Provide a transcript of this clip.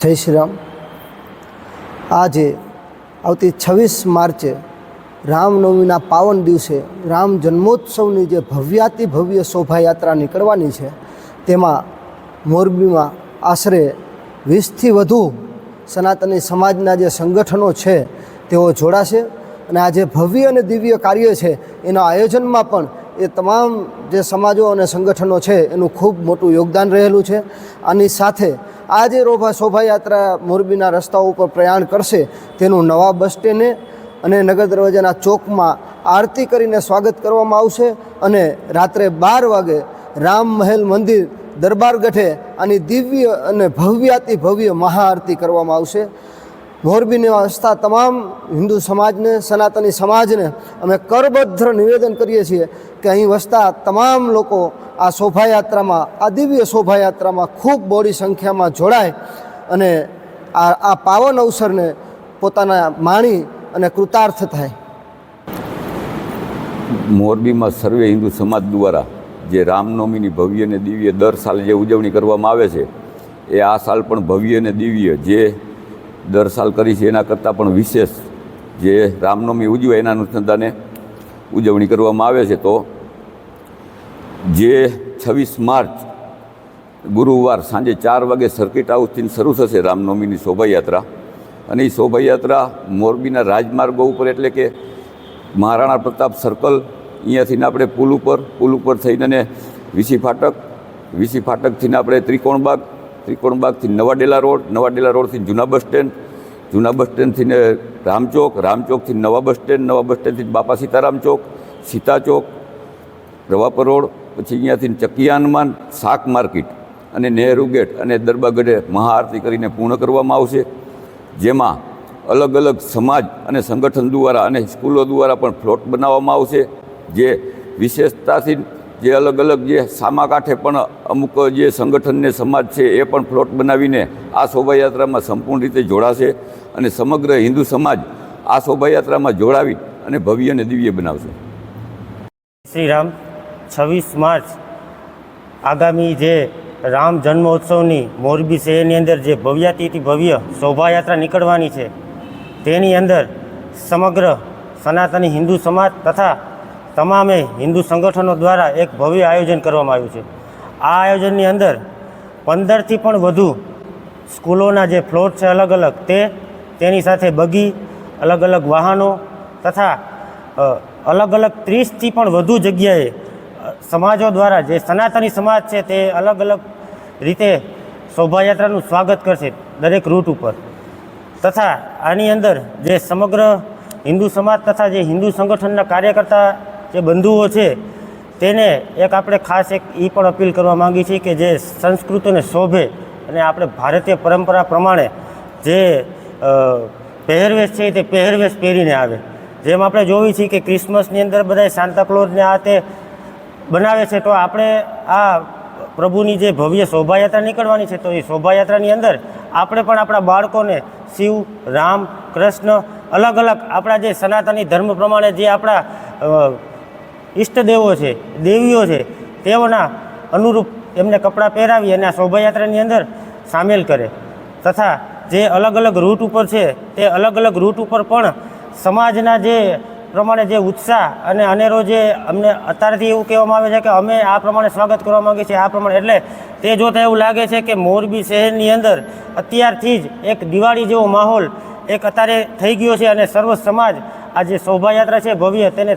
જય શ્રી રામ। આજે આવતી 26 માર્ચે રામનવમીના પાવન દિવસે રામ જન્મોત્સવની જે ભવ્યાતિ ભવ્ય શોભાયાત્રા નીકળવાની છે, તેમાં મોરબીમાં આશરે 20થી વધુ સનાતની સમાજના જે સંગઠનો છે તેઓ જોડાશે અને આ જે ભવ્ય અને દિવ્ય કાર્ય છે એના આયોજનમાં પણ એ તમામ જે સમાજો અને સંગઠનો છે એનું ખૂબ મોટું યોગદાન રહેલું છે। આની સાથે આ જે શોભાયાત્રા મોરબીના રસ્તાઓ ઉપર પ્રયાણ કરશે તેનું નવા બસ સ્ટેન્ડે અને નગર દરવાજાના ચોકમાં આરતી કરીને સ્વાગત કરવામાં આવશે અને રાત્રે 12 વાગે રામ મહેલ મંદિર દરબારગઢે આની દિવ્ય અને ભવ્યાતિ ભવ્ય મહાઆરતી કરવામાં આવશે। મોરબીને વસતા તમામ હિન્દુ સમાજને, સનાતની સમાજને અમે કરબદ્ધ નિવેદન કરીએ છીએ કે અહીં વસતા તમામ લોકો આ શોભાયાત્રામાં, આ દિવ્ય શોભાયાત્રામાં ખૂબ બહોળી સંખ્યામાં જોડાય અને આ પાવન અવસરને પોતાના માણી અને કૃતાર્થ થાય। મોરબીમાં સર્વે હિન્દુ સમાજ દ્વારા જે રામનવમીની ભવ્ય અને દિવ્ય દર સાલે જે ઉજવણી કરવામાં આવે છે, એ આ સાલ પણ ભવ્ય અને દિવ્ય જે દર સાલ કરી છે એના કરતાં પણ વિશેષ જે રામનવમી ઉજવે એના અનુસંધાને ઉજવણી કરવામાં આવે છે। તો જે 26 માર્ચ ગુરુવાર સાંજે 4 વાગે સર્કિટ હાઉસથી શરૂ થશે રામનવમીની શોભાયાત્રા અને એ શોભાયાત્રા મોરબીના રાજમાર્ગો ઉપર એટલે કે મહારાણા પ્રતાપ સર્કલ, અહીંયાથી આપણે પુલ ઉપર થઈને વીસી ફાટકથી આપણે ત્રિકોણબાગથી નવા ડેલા રોડથી જૂના બસ સ્ટેન્ડથી રામચોકથી નવા બસ સ્ટેન્ડથી બાપા સીતારામ ચોક, સીતા ચોક, રવાપર રોડ, પછી અહીંયાથી ચકિયા હનુમાન, શાક માર્કેટ અને નહેરુ ગેટ અને દરબારગઢે મહાઆરતી કરીને પૂર્ણ કરવામાં આવશે। જેમાં અલગ અલગ સમાજ અને સંગઠન દ્વારા અને સ્કૂલો દ્વારા પણ ફ્લોટ બનાવવામાં આવશે। જે વિશેષતાથી જે અલગ અલગ જે સામાકાંઠે પણ અમુક જે સંગઠનને સમાજ છે એ પણ ફ્લોટ બનાવીને આ શોભાયાત્રામાં સંપૂર્ણ રીતે જોડાશે અને સમગ્ર હિન્દુ સમાજ આ શોભાયાત્રામાં જોડાવી અને ભવ્ય અને દિવ્ય બનાવશે। શ્રી રામ। 26 માર્ચ આગામી જે રામ જન્મોત્સવની મોરબી શહેરની અંદર જે ભવ્યાતિથી ભવ્ય શોભાયાત્રા નીકળવાની છે, તેની અંદર સમગ્ર સનાતની હિન્દુ સમાજ તથા તમામે હિન્દુ સંગઠનો દ્વારા એક ભવ્ય આયોજન કરવામાં આવ્યું છે। આ આયોજનની અંદર 15થી પણ વધુ સ્કૂલોના જે ફ્લોટ છે અલગ અલગ તેની સાથે બગી, અલગ અલગ વાહનો તથા અલગ અલગ 30થી પણ વધુ જગ્યાએ સમાજો દ્વારા જે સનાતની સમાજ છે તે અલગ અલગ રીતે શોભાયાત્રાનું સ્વાગત કરશે દરેક રૂટ ઉપર તથા આની અંદર જે સમગ્ર હિન્દુ સમાજ તથા જે હિન્દુ સંગઠનના કાર્યકર્તા જે બંધુઓ છે તેને એક આપણે ખાસ એક એ પણ અપીલ કરવા માગીએ છીએ કે જે સંસ્કૃતિને શોભે અને આપણે ભારતીય પરંપરા પ્રમાણે જે પહેરવેશ છે તે પહેરવેશ પહેરીને આવે। જેમ આપણે જોવી છીએ કે ક્રિસમસની અંદર બધા સાન્તાક્લોઝને આ તે બનાવે છે, તો આપણે આ પ્રભુની જે ભવ્ય શોભાયાત્રા નીકળવાની છે તો એ શોભાયાત્રાની અંદર આપણે પણ આપણા બાળકોને શિવ, રામ, કૃષ્ણ અલગ અલગ આપણા જે સનાતની ધર્મ પ્રમાણે જે આપણા ઈષ્ટદેવો છે, દેવીઓ છે, તેઓના અનુરૂપ એમને કપડાં પહેરાવી અને આ શોભાયાત્રાની અંદર સામેલ કરે તથા જે અલગ અલગ રૂટ ઉપર છે તે અલગ અલગ રૂટ ઉપર પણ સમાજના જે પ્રમાણે જે ઉત્સાહ અને અનેરો જે અમને અત્યારથી એવું કહેવામાં આવે છે કે અમે આ પ્રમાણે સ્વાગત કરવા માગીએ છીએ, આ પ્રમાણે એટલે તે જોતાં એવું લાગે છે કે મોરબી શહેરની અંદર અત્યારથી જ એક દિવાળી જેવો માહોલ એક અત્યારે થઈ ગયો છે અને સર્વ સમાજ આ જે શોભાયાત્રા છે ભવ્ય તેને